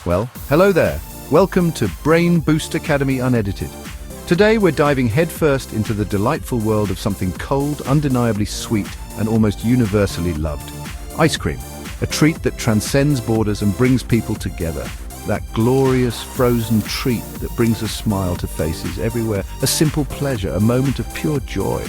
Well, hello there. Welcome to Brain Boost Academy Unedited. Today we're diving headfirst into the delightful world of something cold, undeniably sweet, and almost universally loved. Ice cream, a treat that transcends borders and brings people together. That glorious frozen treat that brings a smile to faces everywhere. A simple pleasure, a moment of pure joy.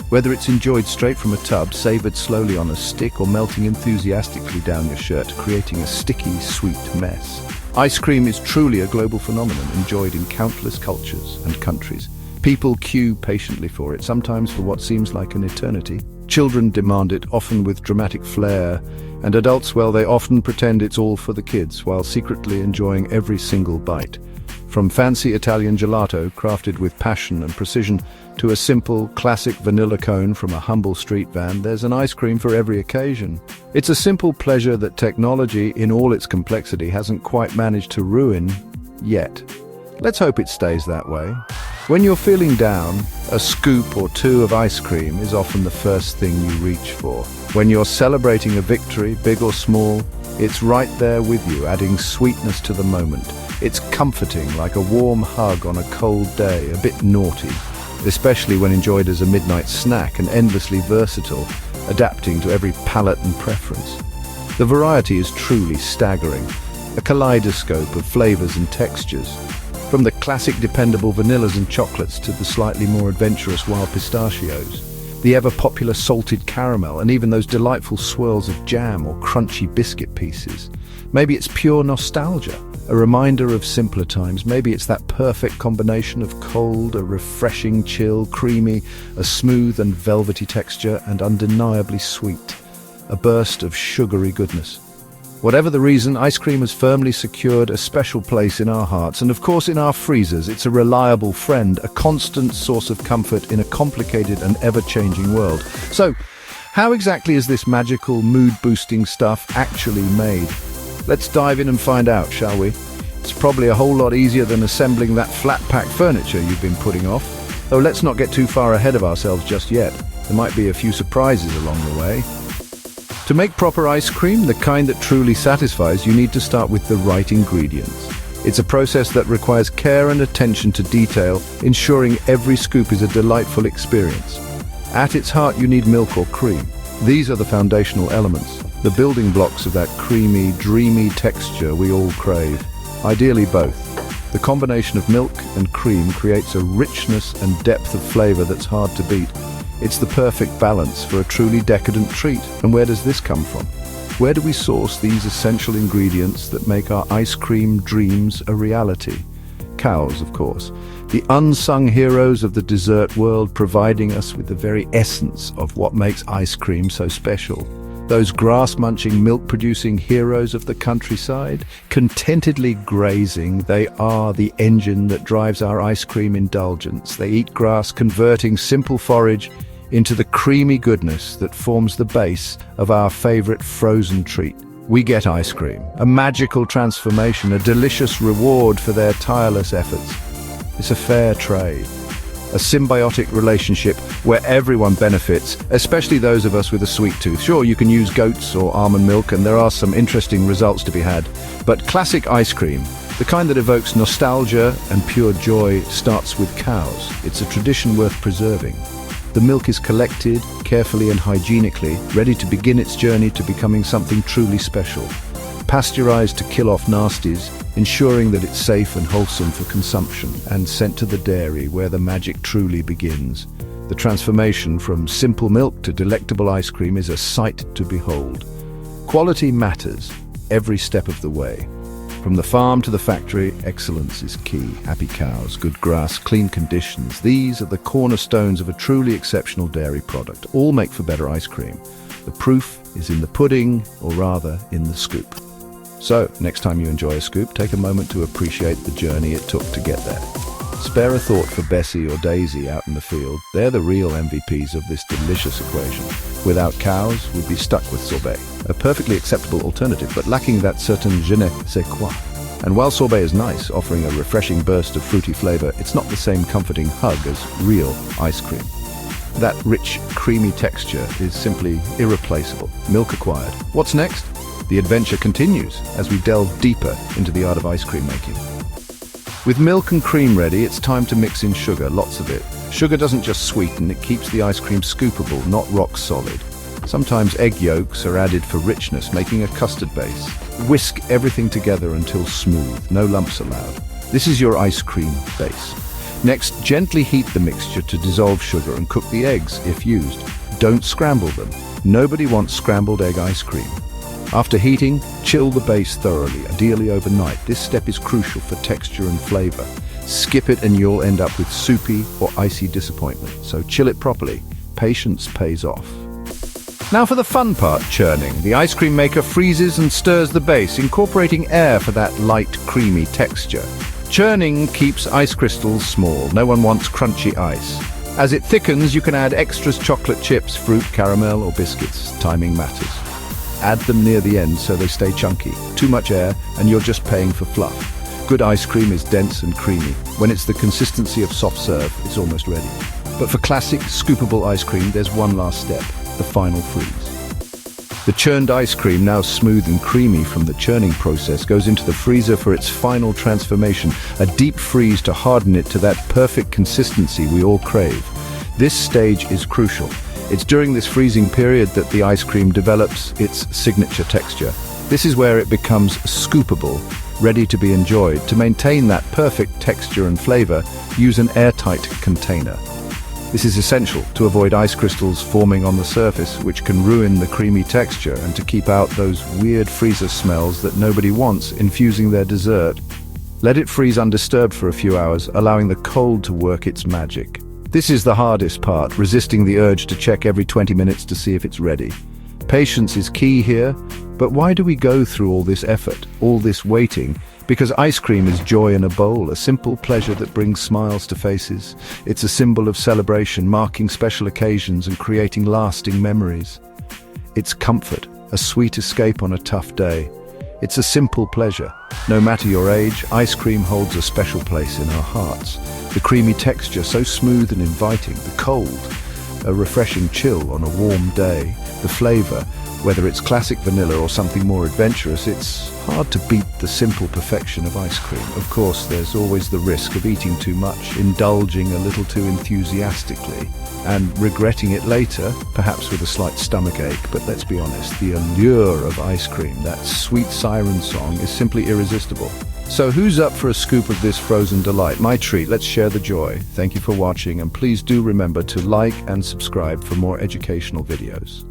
Whether it's enjoyed straight from a tub, savored slowly on a stick, or melting enthusiastically down your shirt, creating a sticky, sweet mess. Ice cream is truly a global phenomenon, enjoyed in countless cultures and countries. People queue patiently for it, sometimes for what seems like an eternity. Children demand it, often with dramatic flair, and adults, well, they often pretend it's all for the kids, while secretly enjoying every single bite. From fancy Italian gelato, crafted with passion and precision, to a simple, classic vanilla cone from a humble street van, there's an ice cream for every occasion. It's a simple pleasure that technology, in all its complexity, hasn't quite managed to ruin yet. Let's hope it stays that way. When you're feeling down, a scoop or two of ice cream is often the first thing you reach for. When you're celebrating a victory, big or small, it's right there with you, adding sweetness to the moment. It's comforting, like a warm hug on a cold day, a bit naughty, especially when enjoyed as a midnight snack, and endlessly versatile, adapting to every palate and preference. The variety is truly staggering, a kaleidoscope of flavors and textures. From the classic dependable vanillas and chocolates to the slightly more adventurous wild pistachios, the ever-popular salted caramel, and even those delightful swirls of jam or crunchy biscuit pieces. Maybe it's pure nostalgia, a reminder of simpler times. Maybe it's that perfect combination of cold, a refreshing chill, creamy, a smooth and velvety texture, and undeniably sweet, a burst of sugary goodness. Whatever the reason, ice cream has firmly secured a special place in our hearts, and of course in our freezers. It's a reliable friend, a constant source of comfort in a complicated and ever-changing world. So, how exactly is this magical, mood-boosting stuff actually made? Let's dive in and find out, shall we? It's probably a whole lot easier than assembling that flat-pack furniture you've been putting off. Though let's not get too far ahead of ourselves just yet. There might be a few surprises along the way. To make proper ice cream, the kind that truly satisfies, you need to start with the right ingredients. It's a process that requires care and attention to detail, ensuring every scoop is a delightful experience. At its heart, you need milk or cream. These are the foundational elements, the building blocks of that creamy, dreamy texture we all crave. Ideally both. The combination of milk and cream creates a richness and depth of flavor that's hard to beat. It's the perfect balance for a truly decadent treat. And where does this come from? Where do we source these essential ingredients that make our ice cream dreams a reality? Cows, of course. The unsung heroes of the dessert world, providing us with the very essence of what makes ice cream so special. Those grass-munching, milk-producing heroes of the countryside, contentedly grazing, they are the engine that drives our ice cream indulgence. They eat grass, converting simple forage into the creamy goodness that forms the base of our favorite frozen treat. We get ice cream, a magical transformation, a delicious reward for their tireless efforts. It's a fair trade, a symbiotic relationship where everyone benefits, especially those of us with a sweet tooth. Sure, you can use goats or almond milk, and there are some interesting results to be had. But classic ice cream, the kind that evokes nostalgia and pure joy, starts with cows. It's a tradition worth preserving. The milk is collected carefully and hygienically, ready to begin its journey to becoming something truly special. Pasteurized to kill off nasties, ensuring that it's safe and wholesome for consumption, and sent to the dairy where the magic truly begins. The transformation from simple milk to delectable ice cream is a sight to behold. Quality matters every step of the way. From the farm to the factory, excellence is key. Happy cows, good grass, clean conditions. These are the cornerstones of a truly exceptional dairy product. All make for better ice cream. The proof is in the pudding, or rather, in the scoop. So, next time you enjoy a scoop, take a moment to appreciate the journey it took to get there. Spare a thought for Bessie or Daisy out in the field. They're the real MVPs of this delicious equation. Without cows, we'd be stuck with sorbet, a perfectly acceptable alternative, but lacking that certain je ne sais quoi. And while sorbet is nice, offering a refreshing burst of fruity flavor, it's not the same comforting hug as real ice cream. That rich, creamy texture is simply irreplaceable. Milk acquired. What's next? The adventure continues as we delve deeper into the art of ice cream making. With milk and cream ready, it's time to mix in sugar, lots of it. Sugar doesn't just sweeten, it keeps the ice cream scoopable, not rock solid. Sometimes egg yolks are added for richness, making a custard base. Whisk everything together until smooth, no lumps allowed. This is your ice cream base. Next, gently heat the mixture to dissolve sugar and cook the eggs, if used. Don't scramble them. Nobody wants scrambled egg ice cream. After heating, chill the base thoroughly, ideally overnight. This step is crucial for texture and flavor. Skip it and you'll end up with soupy or icy disappointment. So chill it properly. Patience pays off. Now for the fun part, churning. The ice cream maker freezes and stirs the base, incorporating air for that light, creamy texture. Churning keeps ice crystals small. No one wants crunchy ice. As it thickens, you can add extras: chocolate chips, fruit, caramel, or biscuits. Timing matters. Add them near the end so they stay chunky. Too much air and you're just paying for fluff. Good ice cream is dense and creamy. When it's the consistency of soft serve, it's almost ready. But for classic, scoopable ice cream, there's one last step: the final freeze. The churned ice cream, now smooth and creamy from the churning process, goes into the freezer for its final transformation, a deep freeze to harden it to that perfect consistency we all crave. This stage is crucial. It's during this freezing period that the ice cream develops its signature texture. This is where it becomes scoopable, ready to be enjoyed. To maintain that perfect texture and flavor, use an airtight container. This is essential to avoid ice crystals forming on the surface, which can ruin the creamy texture, and to keep out those weird freezer smells that nobody wants infusing their dessert. Let it freeze undisturbed for a few hours, allowing the cold to work its magic. This is the hardest part, resisting the urge to check every 20 minutes to see if it's ready. Patience is key here, but why do we go through all this effort, all this waiting? Because ice cream is joy in a bowl, a simple pleasure that brings smiles to faces. It's a symbol of celebration, marking special occasions and creating lasting memories. It's comfort, a sweet escape on a tough day. It's a simple pleasure. No matter your age, ice cream holds a special place in our hearts. The creamy texture, so smooth and inviting. The cold, a refreshing chill on a warm day. The flavor, whether it's classic vanilla or something more adventurous, it's hard to beat the simple perfection of ice cream. Of course, there's always the risk of eating too much, indulging a little too enthusiastically, and regretting it later, perhaps with a slight stomachache. But let's be honest, the allure of ice cream, that sweet siren song, is simply irresistible. So who's up for a scoop of this frozen delight? My treat. Let's share the joy. Thank you for watching, and please do remember to like and subscribe for more educational videos.